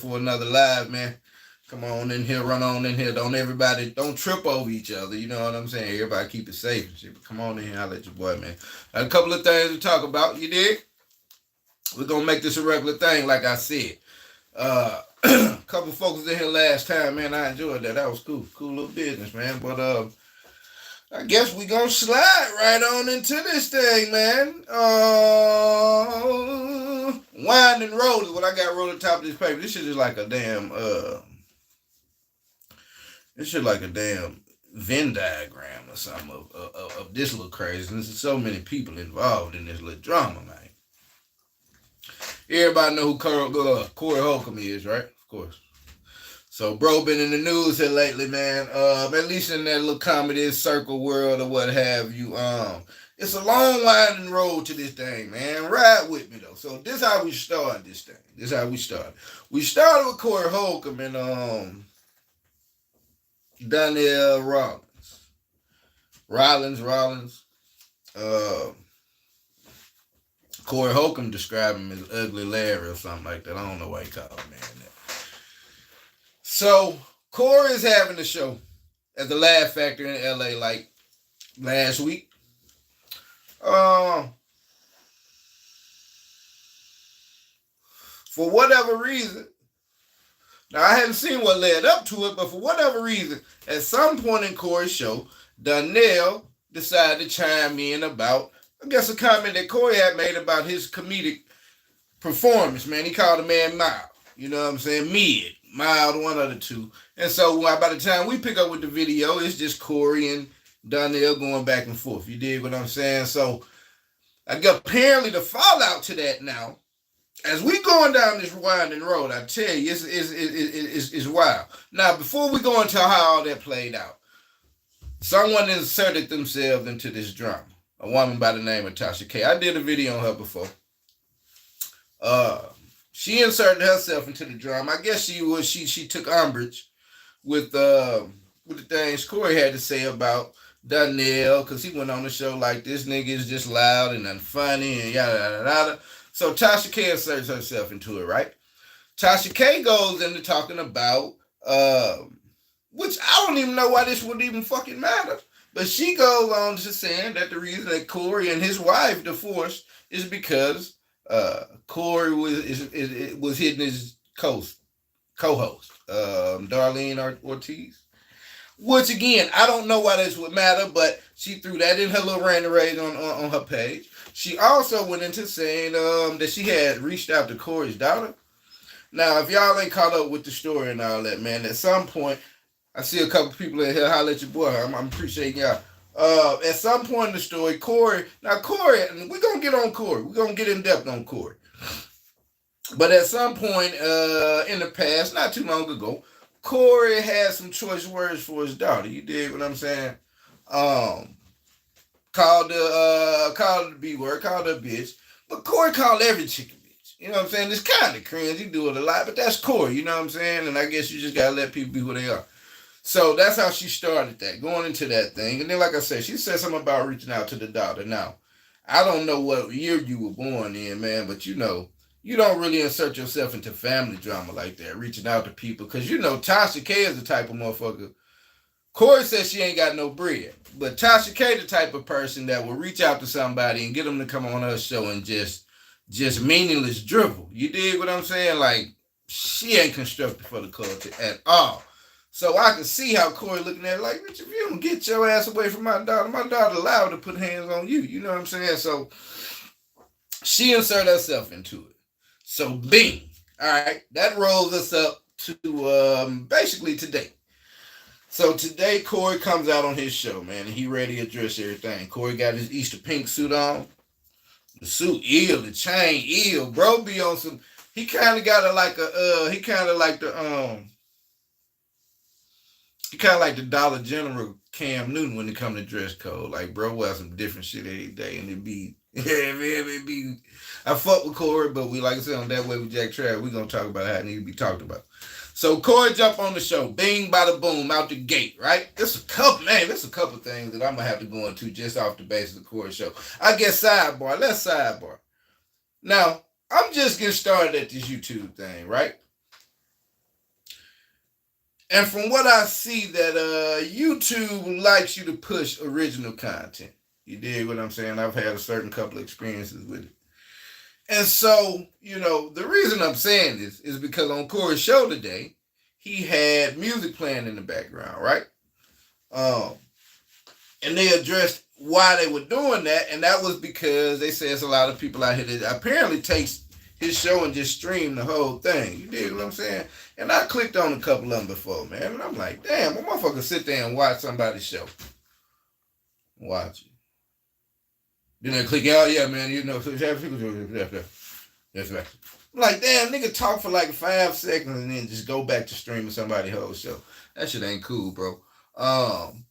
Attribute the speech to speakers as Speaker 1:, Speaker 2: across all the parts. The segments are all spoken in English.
Speaker 1: for another live, man. Come on in here, run on in here. Don't trip over each other. You know what I'm saying? Everybody keep it safe and shit. But come on in here, I'll let your boy, man. Got a couple of things to talk about. You dig? We're gonna make this a regular thing, like I said. Couple folks in here last time, man. I enjoyed that. That was cool. Cool little business, man. But I guess we gonna slide right on into this thing, man. Winding road is what I got wrote on top of this paper. This shit is like a damn this shit like a damn Venn diagram or something of this little craziness. There's so many people involved in this little drama, man. Everybody know who Corey Holcombe is, right? Of course. So, bro, been in the news here lately, man. At least in that little comedy circle world or what have you. It's a long winding road to this thing, man. Ride with me though. So this how we started this thing. This how we started. We started with Corey Holcombe and Donnell Rollins. Corey Holcombe described him as Ugly Larry or something like that. I don't know why he called man that. So Corey is having a show at the Laugh Factory in LA like last week. For whatever reason, now I haven't seen what led up to it, but for whatever reason, at some point in Corey's show, Donnell decided to chime in about, I guess, a comment that Corey had made about his comedic performance, man. He called the man mild. You know what I'm saying? Mid. Mild, one of the two. And so by the time we pick up with the video, it's just Corey and Donnell going back and forth. You dig what I'm saying? So I got apparently the fallout to that now. As we going down this winding road, I tell you, it's wild. Now, before we go into how all that played out, someone inserted themselves into this drama. A woman by the name of Tasha K. I did a video on her before. She inserted herself into the drama. I guess she took umbrage with the things Corey had to say about Donnell, because he went on the show like this nigga is just loud and unfunny and yada yada yada. So Tasha K inserts herself into it, right? Tasha K goes into talking about which I don't even know why this would even fucking matter. But she goes on to saying that the reason that Corey and his wife divorced is because Corey was hitting his co-host, Darlene Ortiz. Which again, I don't know why this would matter, but she threw that in her little rant rage on her page. She also went into saying that she had reached out to Corey's daughter. Now, if y'all ain't caught up with the story and all that, man, at some point, I see a couple people in here holler at your boy. I'm appreciating y'all. At some point in the story, Corey, we're going to get on Corey. We're going to get in depth on Corey. But at some point in the past, not too long ago, Corey had some choice words for his daughter. You dig what I'm saying? Called the B word, called her a bitch. But Corey called every chick a bitch. You know what I'm saying? It's kind of cringe. He do it a lot, but that's Corey. You know what I'm saying? And I guess you just got to let people be who they are. So that's how she started that, going into that thing. And then, like I said, she said something about reaching out to the daughter. Now, I don't know what year you were born in, man, but you know, you don't really insert yourself into family drama like that, reaching out to people. Because, you know, Tasha K is the type of motherfucker. Corey says she ain't got no bread. But Tasha K the type of person that will reach out to somebody and get them to come on her show and just meaningless drivel. You dig what I'm saying? Like, she ain't constructive for the culture at all. So I can see how Corey looking at it like, bitch, if you don't get your ass away from my daughter allowed to put hands on you. You know what I'm saying? So she inserted herself into it. So bing. All right. That rolls us up to basically today. So today Corey comes out on his show, man, and he ready to address everything. Corey got his Easter pink suit on. The suit ill, the chain ill. Bro be on some, he kind of got like the Dollar General Cam Newton when it come to dress code. Like, bro wear some different shit every day, and it be, I fuck with Corey, but we, like I said, on That Way with Jack Trav, we gonna talk about how it need to be talked about. So Corey jump on the show, bing, bada boom, out the gate, right? There's a couple things that I'm gonna have to go into just off the basis of the Corey show. I guess let's sidebar. Now, I'm just getting started at this YouTube thing, right? And from what I see, that YouTube likes you to push original content. You dig what I'm saying? I've had a certain couple of experiences with it. And so, the reason I'm saying this is because on Corey's show today, he had music playing in the background, right? Um, and they addressed why they were doing that, and that was because they said it's a lot of people out here that apparently takes his show and just stream the whole thing. You dig what I'm saying? And I clicked on a couple of them before, man, and I'm like, damn, what motherfucker sit there and watch somebody's show? Watch it. Then they click out, yeah, man, that's right. I'm like, damn, nigga talk for like 5 seconds and then just go back to streaming somebody's whole show. That shit ain't cool, bro.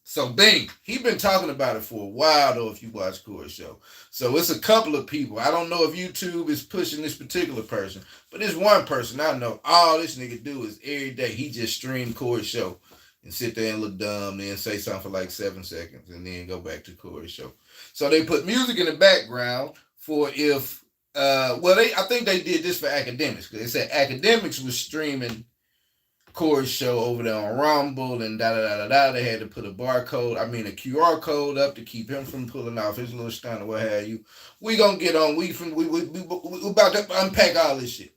Speaker 1: So Bing, he been talking about it for a while though, if you watch Corey's show. So it's a couple of people. I don't know if YouTube is pushing this particular person, but there's one person I know. All this nigga do is every day he just stream Corey's show and sit there and look dumb, then say something for like 7 seconds and then go back to Corey's show. So they put music in the background for if I think they did this for academics, because they said academics was streaming Corey's show over there on Rumble and da da da da da. They had to put a QR code up to keep him from pulling off his little stunt or what have you. We gonna get on. We about to unpack all this shit.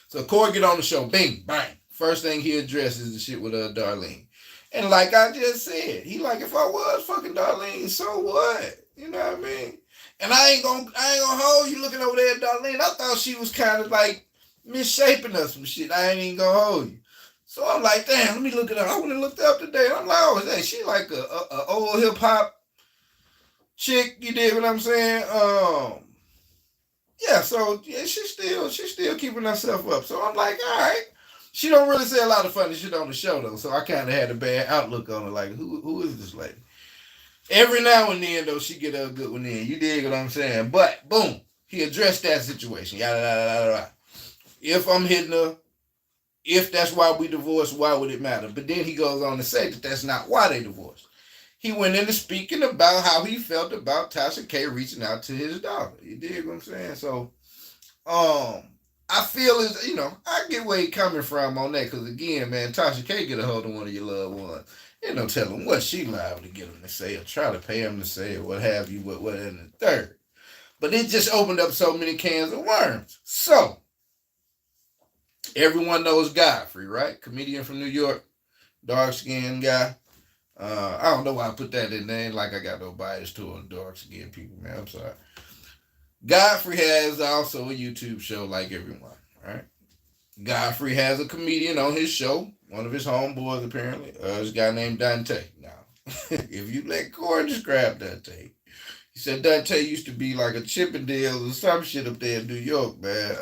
Speaker 1: So Corey get on the show. Bing, bang. First thing he addresses the shit with Darlene. And like I just said, he like, if I was fucking Darlene, so what? You know what I mean? And I ain't gonna hold you looking over there at Darlene. I thought she was kind of like misshaping us some shit. I ain't even gonna hold you. So I'm like, damn, let me look it up. I went and looked up today. I'm like, oh, is she like a old hip hop chick? You dig what I'm saying? Yeah. So yeah, she's still keeping herself up. So I'm like, all right. She don't really say a lot of funny shit on the show though. So I kind of had a bad outlook on her. Like, who is this lady? Every now and then though, she get a good one in. You dig what I'm saying? But boom, he addressed that situation. Yada yada yada yada. If I'm hitting her, if that's why we divorced, why would it matter? But then he goes on to say that that's not why they divorced. He went into speaking about how he felt about Tasha K reaching out to his daughter. You dig what I'm saying? So, I feel I get where he coming from on that, because again, man, Tasha K get a hold of one of your loved ones. Ain't no telling what she liable to get him to say or try to pay him to say or what have you, what in the third. But it just opened up so many cans of worms. So, everyone knows Godfrey, right? Comedian from New York, dark-skinned guy. I don't know why I put that in there. Ain't like I got no bias to dark-skinned people, man. I'm sorry. Godfrey has also a YouTube show like everyone, right? Godfrey has a comedian on his show, one of his homeboys apparently, this guy named Dante. Now, if you let Corey describe Dante, he said Dante used to be like a Chippendale or some shit up there in New York, man.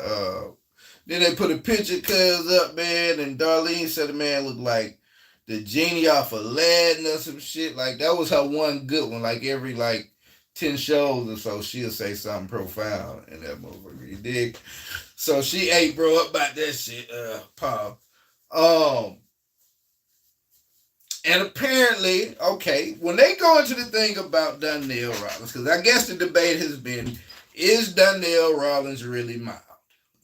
Speaker 1: Then they put a picture of Cuz up, man, and Darlene said the man looked like the genie off of Aladdin or some shit. Like, that was her one good one. Like, every, 10 shows or so, she'll say something profound in that motherfucker. You dig? So she ate, bro, up about that shit, Paul. And apparently, okay, when they go into the thing about Donnell Rawlings, because I guess the debate has been, is Donnell Rawlings really mild?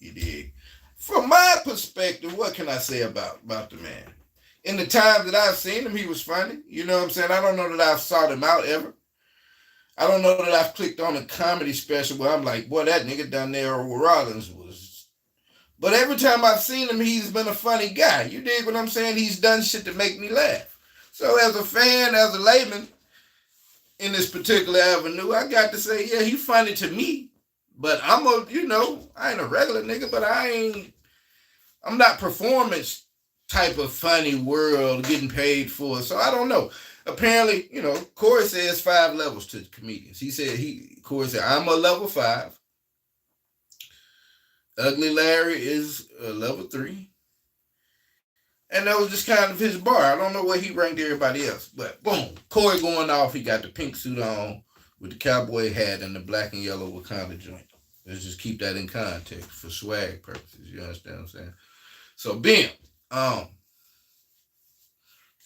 Speaker 1: You dig? From my perspective, what can I say about the man? In the time that I've seen him, he was funny. You know what I'm saying? I don't know that I've sought him out ever. I don't know that I've clicked on a comedy special where I'm like, boy, that nigga Donnell Rawlings was. But every time I've seen him, he's been a funny guy. You dig what I'm saying? He's done shit to make me laugh. So as a fan, as a layman in this particular avenue, I got to say, yeah, he's funny to me. But I ain't a regular nigga, but I'm not performance type of funny world getting paid for. So I don't know. Apparently, Corey says 5 levels to comedians. Corey said, I'm a level 5. Ugly Larry is a level 3. And that was just kind of his bar. I don't know where he ranked everybody else. But boom, Corey going off. He got the pink suit on with the cowboy hat and the black and yellow Wakanda joint. Let's just keep that in context for swag purposes. You understand what I'm saying? So, bam.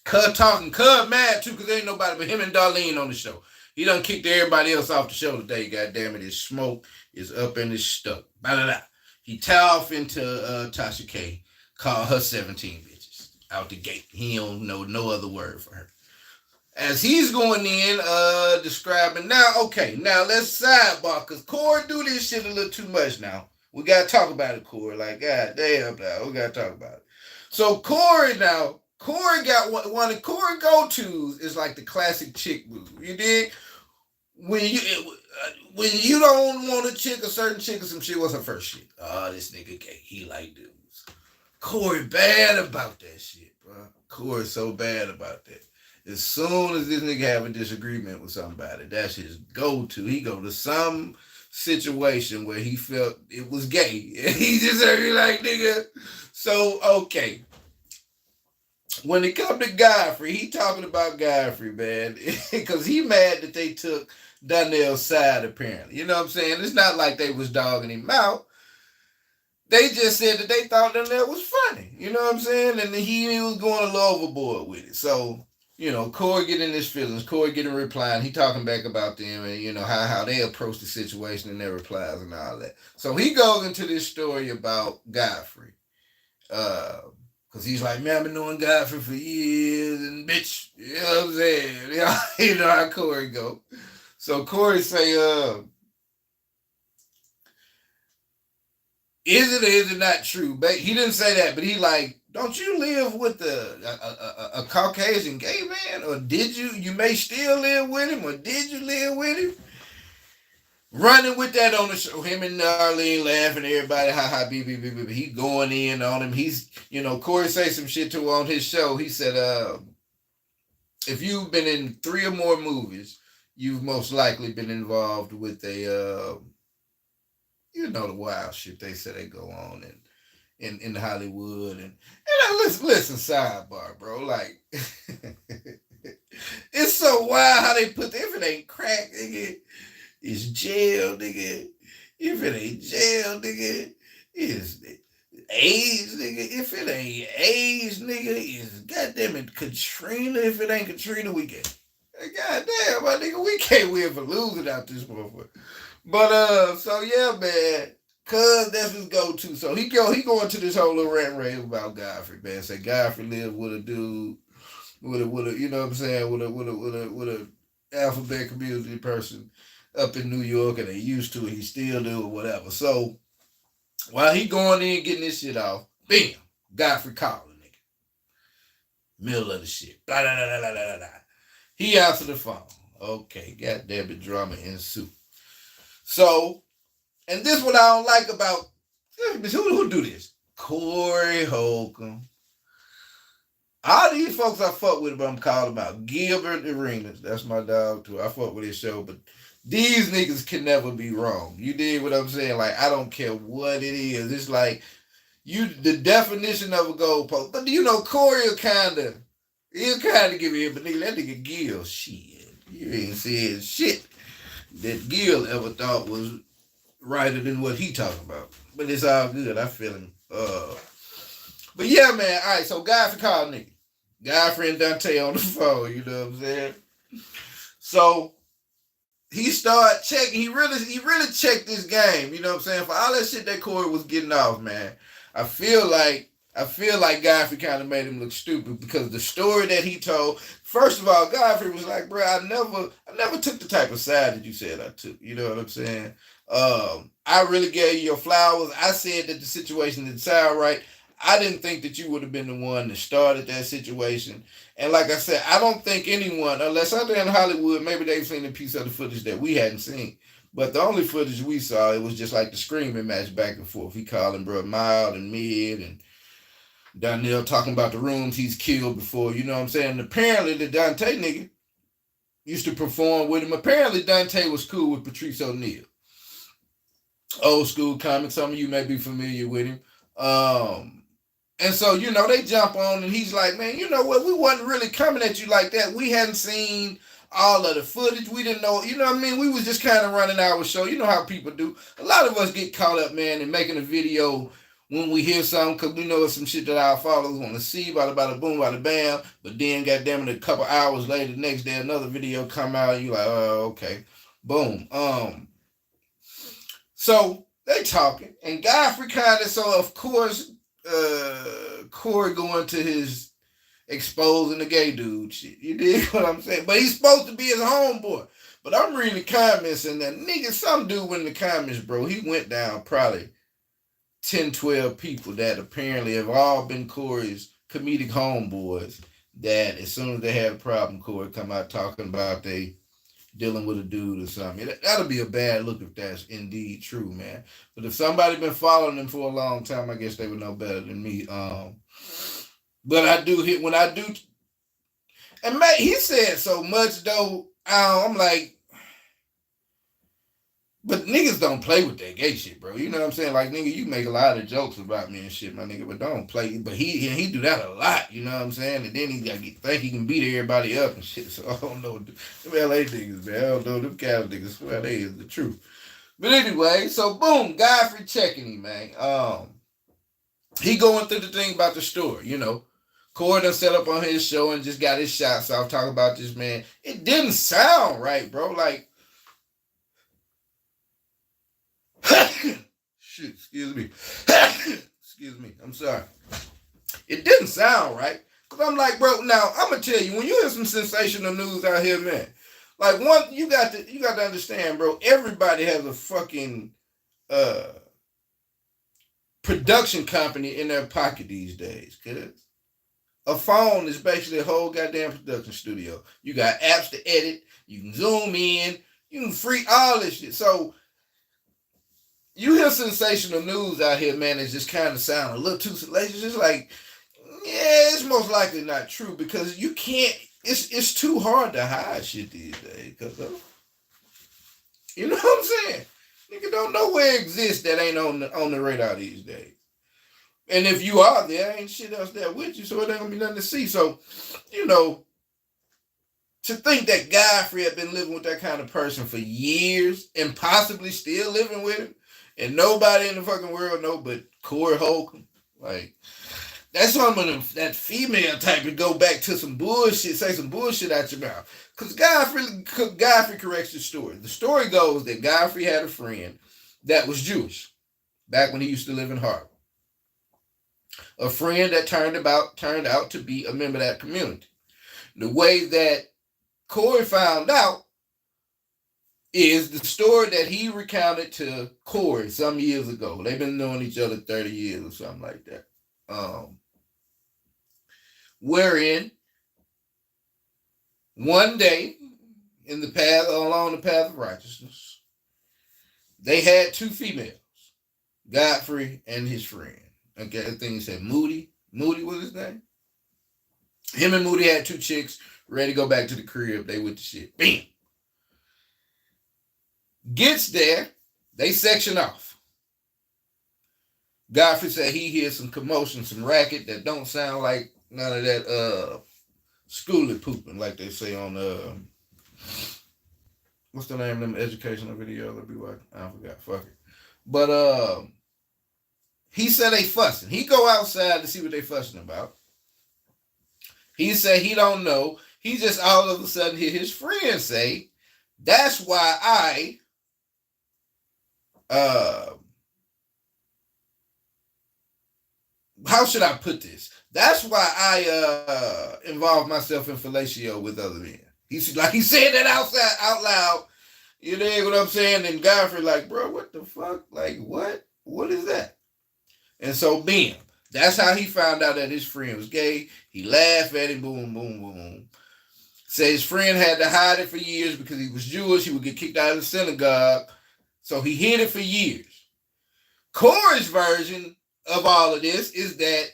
Speaker 1: Cud mad too, because there ain't nobody but him and Darlene on the show. He done kicked everybody else off the show today. God damn it, his smoke is up and it's stuck. Blah, blah, blah. He tie off into Tasha K, call her 17 bitches. out the gate. He don't know no other word for her. As he's going in, describing now, okay, now let's sidebar, because Corey do this shit a little too much now. We gotta talk about it, Corey. Like, god damn now, we gotta talk about it. So Corey got one of Corey go-tos is like the classic chick move. You dig? When you don't want a chick, a certain chick or some shit, what's her first shit? Oh, this nigga gay. He like dudes. Corey bad about that shit, bro. Corey's so bad about that. As soon as this nigga have a disagreement with somebody, that's his go-to. He go to some situation where he felt it was gay. And he just like, nigga. So, okay. When it come to Godfrey, he talking about Godfrey, man. Because he mad that they took Donnell's side, apparently. You know what I'm saying? It's not like they was dogging him out. They just said that they thought Donnell was funny. You know what I'm saying? And he was going a little overboard with it. So, you know, Corey getting his feelings. Corey getting a reply. And he talking back about them and, you know, how they approach the situation and their replies and all that. So he goes into this story about Godfrey. Because he's like, man, I've been knowing Godfrey for years and bitch, you know what I'm saying? You know how Corey go. So Corey say, is it or is it not true? But he didn't say that, but he like, don't you live with a Caucasian gay man? Or did you may still live with him? Or did you live with him? Running with that on the show, him and Arlene laughing, everybody, ha ha, beep, beep, beep, beep. He going in on him. He's, you know, Corey say some shit to on his show. He said, if you've been in 3 or more movies, you've most likely been involved with a, you know, the wild shit they say they go on in Hollywood. And listen, sidebar, bro. Like, it's so wild how they put, if it ain't crack, nigga, it's jail, nigga. If it ain't jail, nigga, it's AIDS, nigga. If it ain't AIDS, nigga, it's goddamn it Katrina. If it ain't Katrina, we get. Goddamn, my nigga, we can't win for losing out this motherfucker. But so yeah, man. Cuz that's his go-to. So he going to this whole little rant rave about Godfrey, man. Say Godfrey lived with a dude, with a you know what I'm saying, with a alphabet community person up in New York, and they used to it. He still do it, whatever. So while he going in getting this shit off, bam, Godfrey calling nigga. Middle of the shit. Blah, blah, blah, blah, blah, blah. He answered the phone. Okay, goddamn it, drama ensue. So, and this what I don't like about, who do this? Corey Holcombe. All these folks I fuck with, but I'm calling about Gilbert Arenas. That's my dog too. I fuck with his show, but these niggas can never be wrong. You dig what I'm saying? Like, I don't care what it is. It's like the definition of a goalpost. But you know, Corey will kind of give me, but nigga, that nigga Gil, shit, you ain't said shit that Gil ever thought was righter than what he talking about. But it's all good. I feel him. But yeah, man. All right, so Godfrey called nigga. Godfrey and Dante on the phone. You know what I'm saying? So he started checking. He really checked this game. You know what I'm saying? For all that shit that Corey was getting off, man. I feel like Godfrey kind of made him look stupid because the story that he told. First of all, Godfrey was like, bro, I never took the type of side that you said I took. You know what I'm saying? I really gave you your flowers. I said that the situation didn't sound right. I didn't think that you would have been the one that started that situation. And like I said, I don't think anyone, unless out there in Hollywood, maybe they've seen a piece of the footage that we hadn't seen. But the only footage we saw, it was just like the screaming match back and forth. He calling bro mild and mid, and Donnell talking about the rooms he's killed before. You know what I'm saying? And apparently the Dante nigga used to perform with him. Apparently Dante was cool with Patrice O'Neal. Old school comic. Some of you may be familiar with him. And so, you know, they jump on and he's like, man, you know what? We wasn't really coming at you like that. We hadn't seen all of the footage. We didn't know, you know what I mean? We was just kind of running our show. You know how people do. A lot of us get caught up, man, in making a video when we hear something because we know it's some shit that our followers want to see, bada boom, bada bam. But then, goddamn it, a couple hours later, the next day, another video come out and you like, oh, okay. Boom. So they talking. And Godfrey kind of, so of course, Corey going to his exposing the gay dude shit. You dig what I'm saying? But he's supposed to be his homeboy. But I'm reading the comments and that nigga, some dude went in the comments, bro. He went down probably 10, 12 people that apparently have all been Corey's comedic homeboys that as soon as they have a problem, Corey come out talking about they dealing with a dude or something. That'll be a bad look if that's indeed true, man. But if somebody been following them for a long time, I guess they would know better than me. But I do hit when I do, and man, he said so much though. I'm like, but niggas don't play with that gay shit, bro. You know what I'm saying? Like, nigga, you make a lot of jokes about me and shit, my nigga, but don't play. But he do that a lot, you know what I'm saying? And then he got to think he can beat everybody up and shit. So I don't know. Them LA niggas, man. I don't know. Them Cal niggas, swear they is the truth. But anyway, so boom, Godfrey checking him, man. He going through the thing about the story, you know. Corey done set up on his show and just got his shots off talking about this man. It didn't sound right, bro. Like, shit, excuse me. Excuse me. I'm sorry. It didn't sound right. Cause I'm like, bro, now I'm gonna tell you, when you hear some sensational news out here, man, like one, you got to understand, bro, everybody has a fucking production company in their pocket these days. Cause a phone is basically a whole goddamn production studio. You got apps to edit, you can zoom in, you can free all this shit. So you hear sensational news out here, man, it's just kind of sound a little too salacious. It's like, yeah, it's most likely not true because you can't, it's too hard to hide shit these days. Cause you know what I'm saying? Nigga don't know where it exists that ain't on the radar these days. And if you are there, ain't shit else there with you, so it ain't gonna be nothing to see. So, you know, to think that Godfrey had been living with that kind of person for years and possibly still living with him, and nobody in the fucking world know but Corey Holcombe, like, that's some of them, that female type to go back to some bullshit, say some bullshit out your mouth. Because Godfrey corrects the story. The story goes that Godfrey had a friend that was Jewish back when he used to live in Harlem. A friend that turned out to be a member of that community. The way that Corey found out is the story that he recounted to Corey some years ago. They've been knowing each other 30 years or something like that. Wherein one day along the path of righteousness, they had two females, Godfrey and his friend. Okay, I think he said Moody. Moody was his name. Him and Moody had two chicks ready to go back to the crib. They with the shit. Bam. Gets there. They section off. Godfrey said he hears some commotion, some racket that don't sound like none of that schoolie pooping like they say on what's the name of them educational videos that be watching? I forgot. Fuck it. But he said they fussing. He go outside to see what they fussing about. He said he don't know. He just all of a sudden hear his friend say, that's why I how should I put this? That's why I involve myself in fellatio with other men. He's like, he said that out loud. You know what I'm saying? And Godfrey like, bro, what the fuck? Like, what? What is that? And so, bam. That's how he found out that his friend was gay. He laughed at him, boom, boom, boom. Said his friend had to hide it for years because he was Jewish. He would get kicked out of the synagogue. So he hid it for years. Corey's version of all of this is that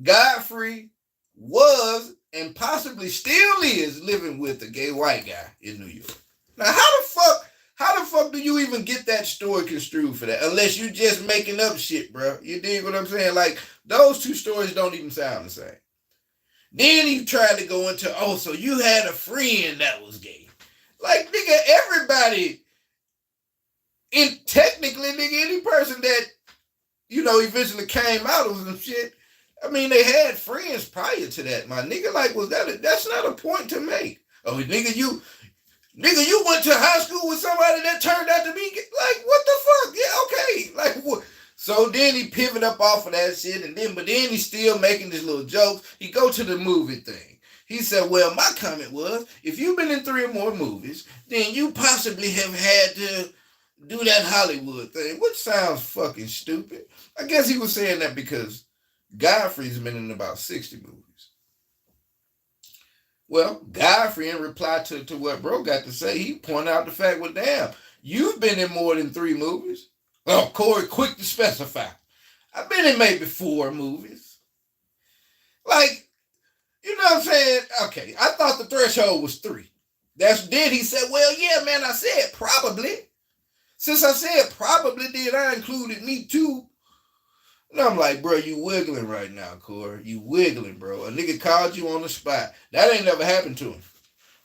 Speaker 1: Godfrey was and possibly still is living with a gay white guy in New York. Now, how the fuck do you even get that story construed for that? Unless you just making up shit, bro. You dig what I'm saying? Like, those two stories don't even sound the same. Then he tried to go into, so you had a friend that was gay. Like, nigga, everybody, technically, nigga, any person that, eventually came out of some shit, I mean, they had friends prior to that, my nigga. Like, that's not a point to make. Oh, nigga, you went to high school with somebody that turned out to be gay. Like, what the fuck? Yeah, okay. Like, what? So then he pivot up off of that shit, but then he's still making this little jokes. He go to the movie thing. He said, well, my comment was, if you've been in 3 or more movies, then you possibly have had to do that Hollywood thing, which sounds fucking stupid. I guess he was saying that because Godfrey's been in about 60 movies. Well, Godfrey, in reply to what bro got to say, he pointed out the fact, well, damn, you've been in more than 3 movies. Oh, Corey, quick to specify. I've been in maybe 4 movies. Like, you know what I'm saying? Okay, I thought the threshold was 3. That's then he said, well, yeah, man, I said probably. Since I said probably, then I included me too. And I'm like, bro, you wiggling right now, Corey. You wiggling, bro. A nigga called you on the spot. That ain't never happened to him.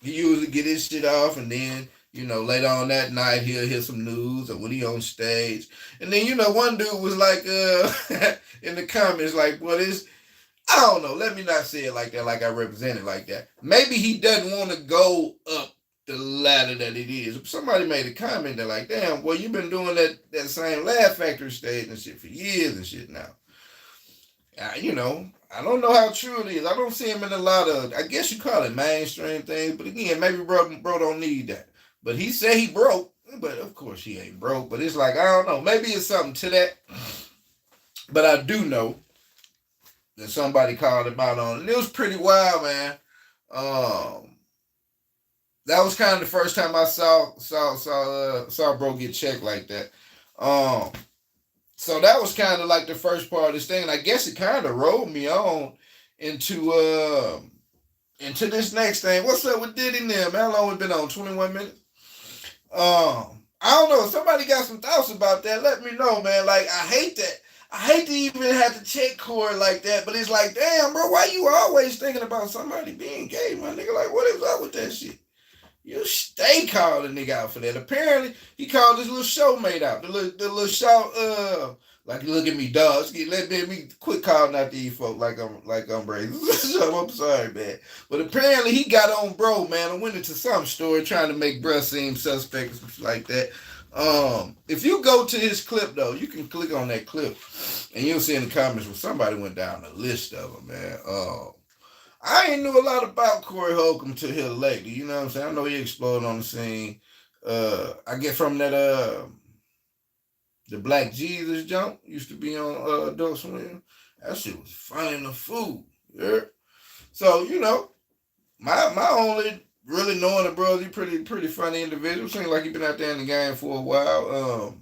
Speaker 1: He usually get his shit off, and then, you know, later on that night, he'll hear some news or when he on stage. And then, you know, one dude was like, in the comments, like, well, this, I don't know. Let me not say it like that, like I represent it like that. Maybe he doesn't want to go up the ladder that it is. Somebody made a comment that like, damn, well, you've been doing that same Laugh Factory stage and shit for years and shit now. You know, I don't know how true it is. I don't see him in a lot of, I guess you call it mainstream things, but again, maybe bro don't need that. But he said he broke, but of course he ain't broke. But it's like, I don't know, maybe it's something to that. But I do know that somebody called him out on it. And it was pretty wild, man. That was kind of the first time I saw bro get checked like that. So that was kind of like the first part of this thing, and I guess it kind of rolled me on into this next thing. What's up with Diddy now, man? How long we been on? 21 minutes. I don't know. If somebody got some thoughts about that, let me know, man. Like, I hate that. I hate to even have to check Corey like that, but it's like, damn, bro, why you always thinking about somebody being gay, my nigga? Like, what is up with that shit? You stay calling nigga out for that. Apparently, he called his little showmate out. The little show, like, look at me, dog. Let me quit calling out these folk like I'm Brady. So I'm sorry, man. But apparently he got on bro, man. I went into some story trying to make bro seem suspect or something like that. If you go to his clip though, you can click on that clip and you'll see in the comments where somebody went down a list of them, man. I ain't knew a lot about Corey Holcombe till here lately. You know what I'm saying? I know he exploded on the scene. I get from that the Black Jesus jump used to be on Adult Swim. That shit was funny in the food. Yeah. So, you know, my only really knowing the brother, he pretty funny individual. Seems like he been out there in the game for a while.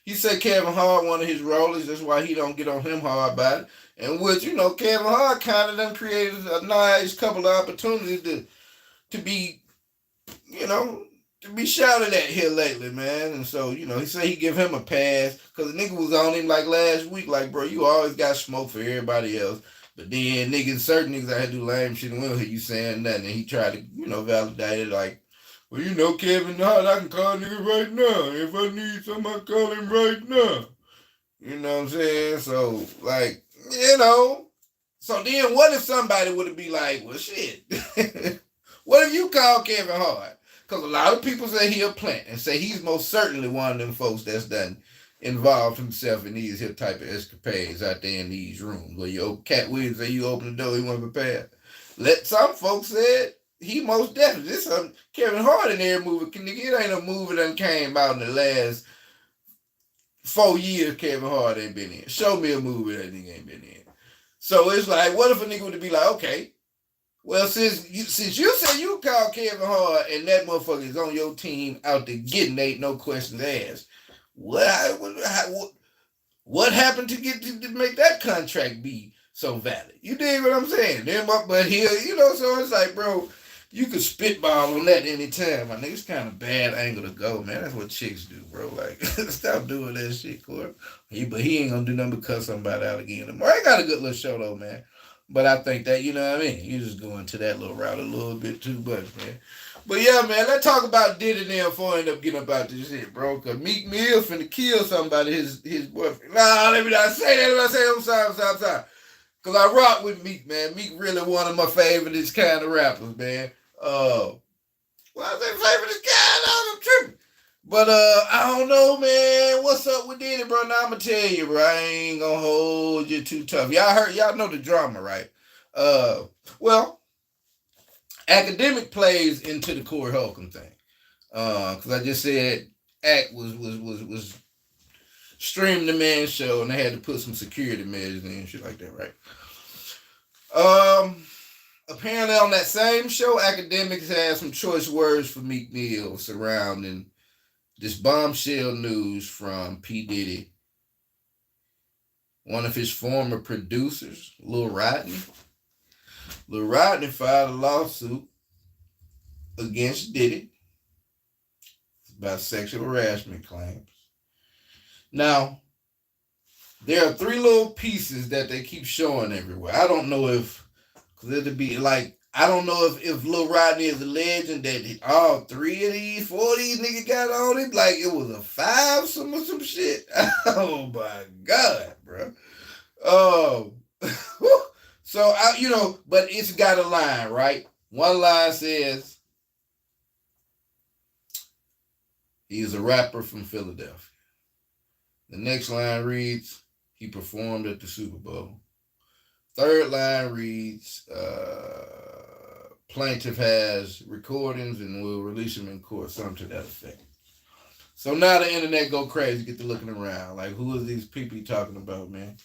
Speaker 1: He said Kevin Hart one of his rollers, that's why he don't get on him hard about it. And which, you know, Kevin Hart kind of done created a nice couple of opportunities to be, you know, to be shouted at here lately, man. And so, you know, he said he give him a pass because the nigga was on him like last week, like, bro, you always got smoke for everybody else. But then certain niggas out here do lame shit and we don't hear you saying nothing. And he tried to, you know, validate it like, well, you know, Kevin Hart, I can call a nigga right now. If I need something, I call him right now. You know what I'm saying? So, like, you know. So then what if somebody would be like, well, shit. What if you call Kevin Hart? Because a lot of people say he a plant and say he's most certainly one of them folks that's done involved himself in these here type of escapades out there in these rooms where you Cat Williams say you open the door, he wasn't prepared. Let some folks said he most definitely. This Kevin Hart in every movie. It ain't a movie that came out in the last 4 years Kevin Hart ain't been in. Show me a movie that nigga ain't been in. So it's like, what if a nigga would be like, okay, well, since you said you called Kevin Hart and that motherfucker is on your team out there getting ain't no questions asked, what happened to make that contract be so valid? You dig what I'm saying? But here, you know, so it's like, bro, you could spitball on that anytime. My nigga, it's kind of bad angle to go, man. That's what chicks do, bro. Like, stop doing that shit, Corey. But he ain't gonna do nothing but cuss somebody out again tomorrow. I got a good little show though, man. But I think that, you know what I mean? You just going to that little route a little bit too much, man. But yeah, man, let's talk about Diddy now before I end up getting about this shit, bro. Because Meek Mill finna kill somebody, his boyfriend. Nah, let me not say that. Let me say I'm sorry. Because I rock with Meek, man. Meek really one of my favorites kind of rappers, man. Well, I say favorite guy, I'm tripping. But I don't know, man. What's up with Diddy, bro? Now I'ma tell you, bro. I ain't gonna hold you too tough. Y'all know the drama, right? Uh, well, academic plays into the Corey Holcombe thing. Because I just said Act was streaming the man's show and they had to put some security measures in and shit like that, right? Um, Apparently on that same show, academics had some choice words for Meek Mill surrounding this bombshell news from P. Diddy, one of his former producers, Lil Rodney. Lil Rodney filed a lawsuit against Diddy about sexual harassment claims. Now, there are three little pieces that they keep showing everywhere. I don't know if, because it'd be like, I don't know if Lil Rodney is a legend that all three of these, four of these niggas got on it. Like it was a five, some shit. Oh my God, bro. Oh, so but it's got a line, right? One line says he's a rapper from Philadelphia. The next line reads, he performed at the Super Bowl. Third line reads, plaintiff has recordings and will release them in court, something to that effect. So now the internet go crazy, get to looking around. Like, who are these people you talking about, man?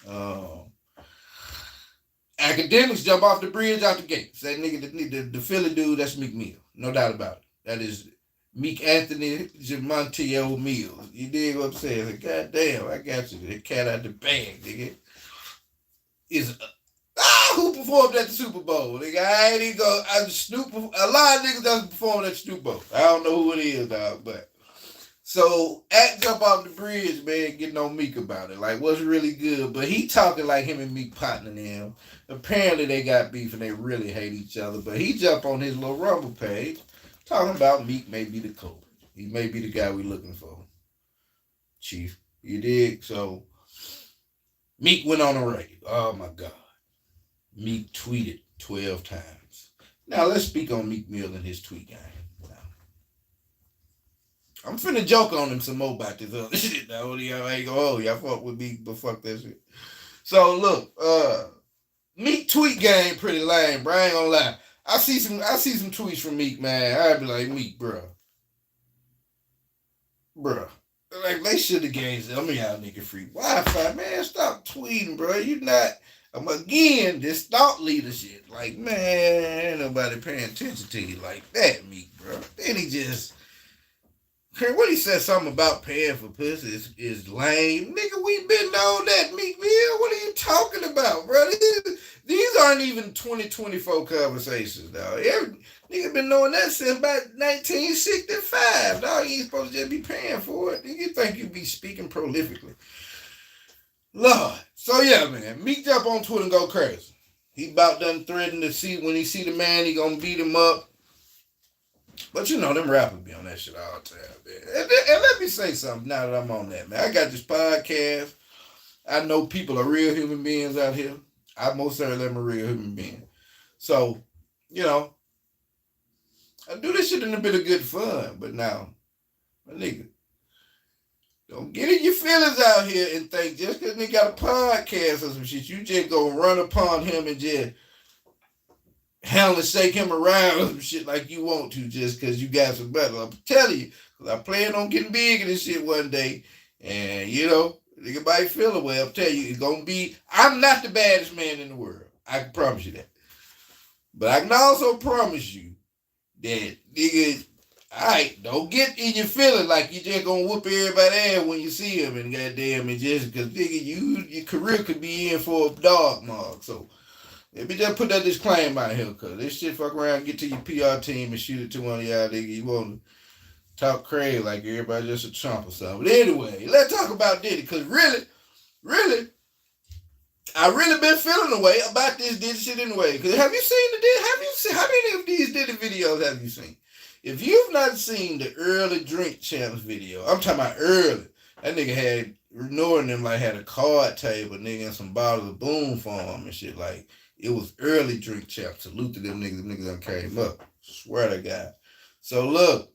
Speaker 1: Academics jump off the bridge out the gate. Say, nigga, the Philly dude, that's Meek Mill. No doubt about it. That is Meek Anthony Jamontio Mills. You dig what I'm saying? Like, God damn, I got you. The cat out the bag, nigga. Is who performed at the Super Bowl? Nigga, I ain't even go. Snoop. A lot of niggas doesn't perform at the Super Bowl. I don't know who it is, dog, but so Act jump off the bridge, man, getting on Meek about it. Like, what's really good? But he talking like him and Meek partnering him. Apparently they got beef and they really hate each other. But he jump on his little Rumble page talking about Meek may be the culprit. He may be the guy we looking for. Chief. You dig? So Meek went on the radio. Oh my God. Meek tweeted 12 times. Now let's speak on Meek Mill and his tweet game. I'm finna joke on him some more about this other shit. Now, y'all ain't gonna hold y'all fuck with me, but fuck that shit. So look, Meek tweet game pretty lame, bro. I ain't gonna lie. I see some tweets from Meek, man. I'd be like, Meek, bro. Like they should have gave them y'all nigga free Wi-Fi, man. Stop tweeting, bro. You not. Again, this thought leadership. Like, man, ain't nobody paying attention to you like that, Meek, bro. Then he just, what he said something about paying for pussy is lame. Nigga, we been on that, Meek Mill. What are you talking about, bro? These aren't even 2024 conversations, dog. Nigga been knowing that since about 1965, dog. You ain't supposed to just be paying for it. You think you be speaking prolifically. Lord. So yeah, man. Meek jump on Twitter and go crazy. He about done threatening to see when he see the man, he gonna beat him up. But you know, them rappers be on that shit all the time, man. And let me say something now that I'm on that, man. I got this podcast. I know people are real human beings out here. I most certainly am a real human being. So, you know, I do this shit in a bit of good fun. But now, my nigga, don't get in your feelings out here and think just because nigga got a podcast or some shit, you just go run upon him and just hell and shake him around or some shit like you want to just because you got some better. I'm telling you, because I plan on getting big in this shit one day. And, you know, nigga might feel away. I'm telling you, it's going to be, I'm not the baddest man in the world. I can promise you that. But I can also promise you that, nigga, alright, don't get in your feeling like you just gonna whoop everybody ass when you see him and goddamn and just because nigga your career could be in for a dog mark. So let me just put that disclaimer out here because this shit fuck around, get to your PR team and shoot it to one of y'all nigga. You wanna talk crazy like everybody just a chump or something. But anyway, let's talk about Diddy because really, I really been feeling the way about this Diddy shit anyway. Because have you seen how many of these Diddy videos have you seen? If you've not seen the early drink champs video, I'm talking about early. That nigga had ignoring them like had a card table, nigga, and some bottles of Boom for him and shit. Like it was early drink champs. Salute to them niggas. Them niggas done came up. Swear to God. So look,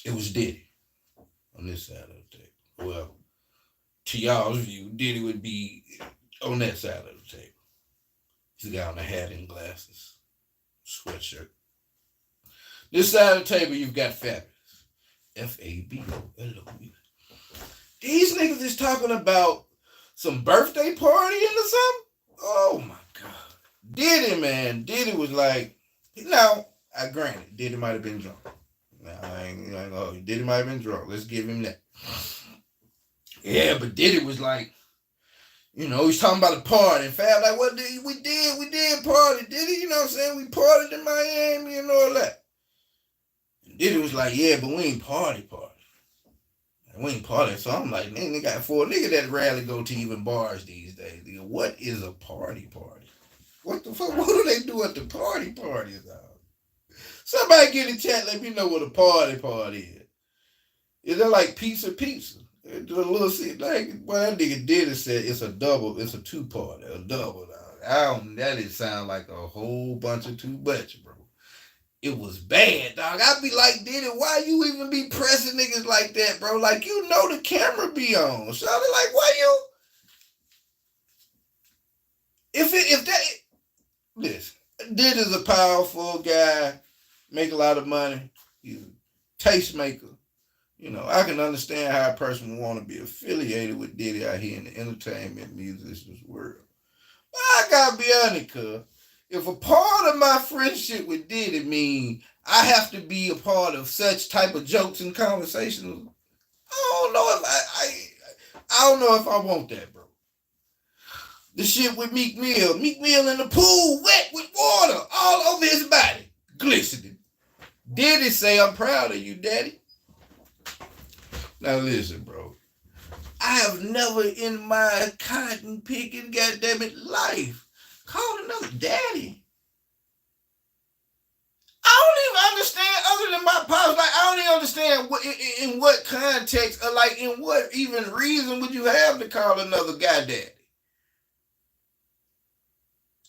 Speaker 1: it was Diddy. on this side of the table. Well, to y'all's view, Diddy would be on that side of the table. He's got on a hat and glasses, sweatshirt. This side of the table, you've got Fabulous. Fabulous. These niggas is talking about some birthday party or something. Oh my God. Diddy, man. Diddy was like, now, I granted, Diddy might have been drunk. Now, I ain't gonna, Diddy might have been drunk. Let's give him that. Yeah, but Diddy was like, he's talking about a party. And Fab like, what did we did party, Diddy, you know what I'm saying? We partied in Miami and all that. And Diddy was like, yeah, but we ain't party. We ain't partying. So I'm like, man, they got 4 niggas that rarely go to even bars these days. Nigga, what is a party? What the fuck? What do they do at the parties? Somebody get in chat, let me know what a party is. Is it like pizza? Do a little shit like what that nigga did is said it's a 2-party, a double. That didn't sound like a whole bunch of too much, bro. It was bad, dog. I'd be like, Diddy, why you even be pressing niggas like that, bro? Like, the camera be on. So I was like, why you? Listen, Diddy's a powerful guy, make a lot of money. He's a tastemaker. I can understand how a person would want to be affiliated with Diddy out here in the entertainment musicians world. But I gotta be honest, cuz. If a part of my friendship with Diddy mean I have to be a part of such type of jokes and conversations, I don't know if I want that, bro. The shit with Meek Mill in the pool, wet with water all over his body, glistening. Diddy say, I'm proud of you, daddy. Now listen, bro. I have never in my cotton picking goddammit life called another daddy. I don't even understand, other than my pops, like, I don't even understand in what context or like in what even reason would you have to call another guy daddy?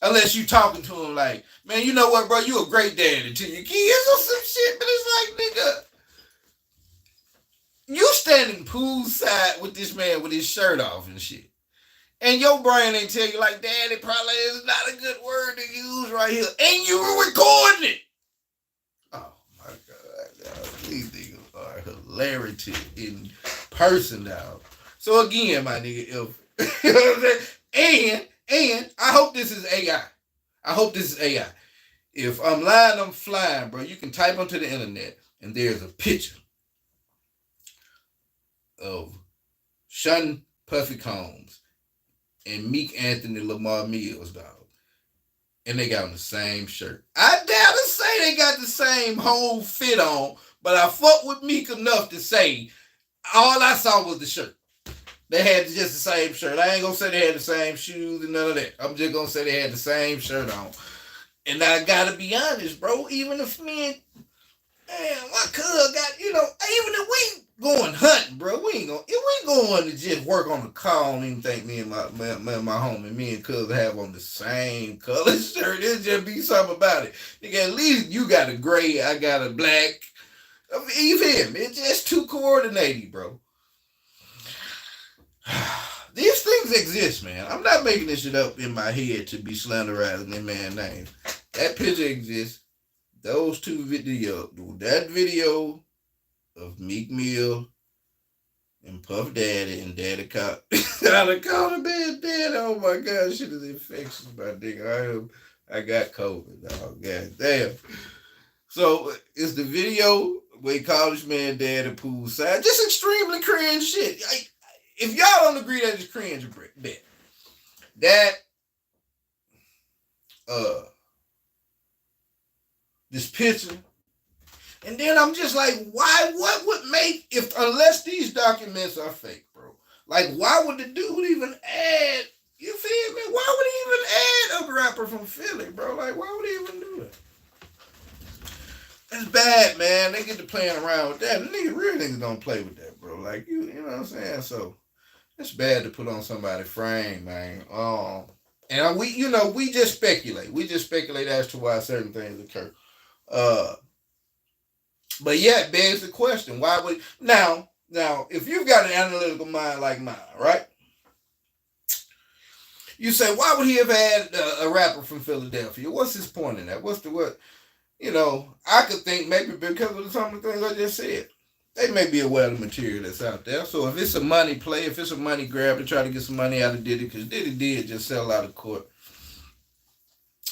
Speaker 1: Unless you talking to him like, man, you know what, bro, you a great daddy to your kids or some shit, but it's like, nigga, you standing poolside with this man with his shirt off and shit. And your brain ain't tell you like, daddy probably is not a good word to use right here. And you were recording it. Oh my God. These niggas are hilarity in person now. So again, my nigga, you know what I'm saying? And I hope this is AI. If I'm lying, I'm flying, bro. You can type onto the internet and there's a picture of Sean Puffy Combs and Meek Anthony Lamar Mills, dog. And they got on the same shirt. I dare to say they got the same whole fit on, but I fuck with Meek enough to say all I saw was the shirt. They had just the same shirt. I ain't gonna say they had the same shoes and none of that. I'm just gonna say they had the same shirt on. And I gotta be honest, bro. Even if me and my cuz got, even if we going hunting, bro, we ain't going to just work on the car. I don't even think me and my homie, me and cuz have on the same color shirt. It'll just be something about it. Nigga, at least you got a gray, I got a black. I mean, you feel me? It's just too coordinated, bro. These things exist, man. I'm not making this shit up in my head to be slanderizing that man's name. That picture exists. Those two videos, that video of Meek Mill and Puff Daddy and Daddy Cop. I called him bad daddy. Oh my God, shit is infectious, my nigga. I got COVID, dog. God damn. So it's the video where he called this man daddy poolside. Just extremely cringe shit. If y'all don't agree that it's cringe, this picture, and then I'm just like, why? What would make unless these documents are fake, bro? Like, why would the dude even add? You feel me? Why would he even add a rapper from Philly, bro? Like, why would he even do that? That's bad, man. They get to playing around with that. Real niggas don't play with that, bro. Like, you know what I'm saying? So it's bad to put on somebody's frame, man. And we just speculate. We just speculate as to why certain things occur. But yeah, it begs the question, why would now Now, if you've got an analytical mind like mine, right? You say, why would he have had a rapper from Philadelphia? What's his point in that? What's the what? I could think maybe because of some of the things I just said. They may be aware of the material that's out there. So if it's a money play, if it's a money grab to try to get some money out of Diddy, because Diddy did just sell out of court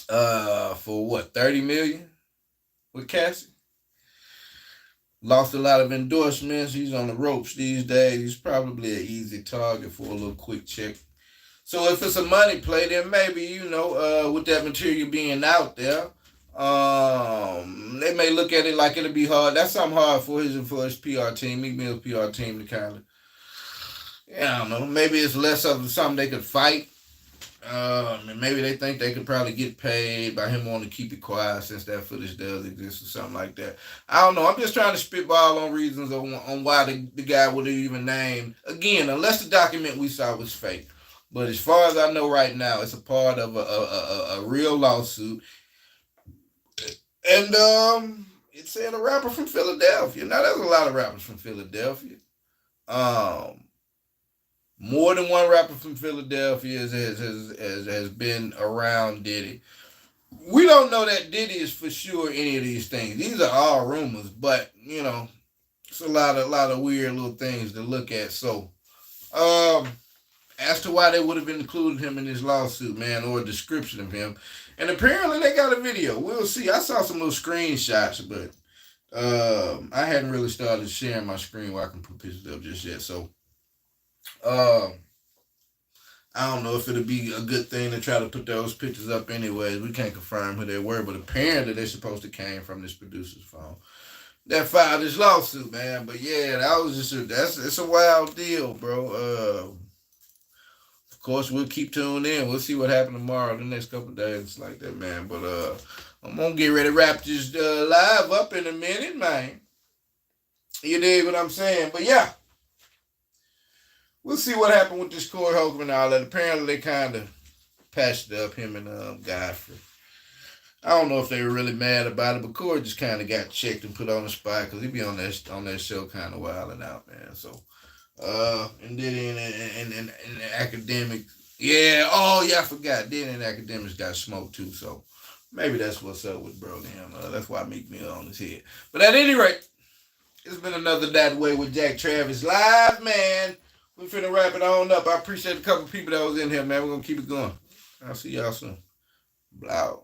Speaker 1: for what, 30 million with Cassie? Lost a lot of endorsements. He's on the ropes these days. He's probably an easy target for a little quick check. So if it's a money play, then maybe, with that material being out there, they may look at it like it'll be hard. That's something hard for his PR team, Meek Mill's PR team to kind of, I don't know. Maybe it's less of something they could fight. And maybe they think they could probably get paid by him wanting to keep it quiet since that footage does exist or something like that. I don't know. I'm just trying to spitball on reasons on why the guy would have even named. Again, unless the document we saw was fake. But as far as I know right now, it's a part of a real lawsuit. And it said a rapper from Philadelphia. Now, there's a lot of rappers from Philadelphia. More than one rapper from Philadelphia has been around Diddy. We don't know that Diddy is for sure any of these things. These are all rumors, but it's a lot of weird little things to look at. So, as to why they would have included him in this lawsuit, man, or a description of him, and apparently they got a video. We'll see. I saw some little screenshots, but I hadn't really started sharing my screen where I can put pictures up just yet. So. I don't know if it'll be a good thing to try to put those pictures up anyways. We can't confirm who they were, but apparently they're supposed to came from this producer's phone that filed this lawsuit, man. But yeah, that was it's a wild deal, bro. Of course, we'll keep tuned in. We'll see what happens tomorrow, the next couple of days, like that, man. But I'm gonna get ready to wrap this live up in a minute, man. You dig what I'm saying? But yeah. We'll see what happened with this Corey Holcombe and all that. Apparently, they kind of patched up him and Godfrey. I don't know if they were really mad about it, but Corey just kind of got checked and put on the spot because he be on that show kind of wilding out, man. So, and then in academic, yeah. Oh yeah, I forgot. Then in academics got smoked too. So maybe that's what's up with bro. That's why Meek Mill on his head. But at any rate, it's been another That Way with Jack Travis live, man. We finna wrap it on up. I appreciate a couple people that was in here, man. We're gonna keep it going. I'll see y'all soon. Blow.